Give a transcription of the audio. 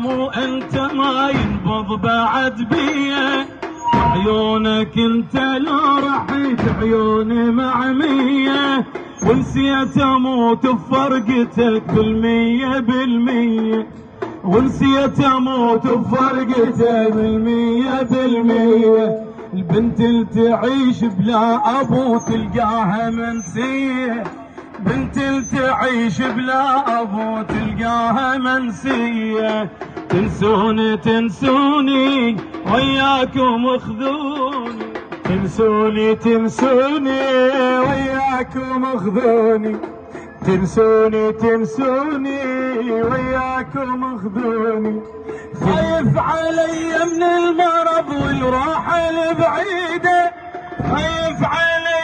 مو انت ما ينبض بعد بيه، عيونك انت لو رحيت عيوني معمية، ونسيت اموت بفرقتك بالمية بالمية، ونسيت اموت بفرقتك بالمية بالمية. البنت اللي تعيش بلا ابو تلقاها منسية، بنت اللي تعيش بلا ابو تلقاها منسية. تنسوني تنسوني وياكم اخذوني، تنسوني تنسوني وياكم اخذوني، تنسوني تنسوني وياكم اخذوني. خايف علي من المرض والراحة البعيدة، خايف علي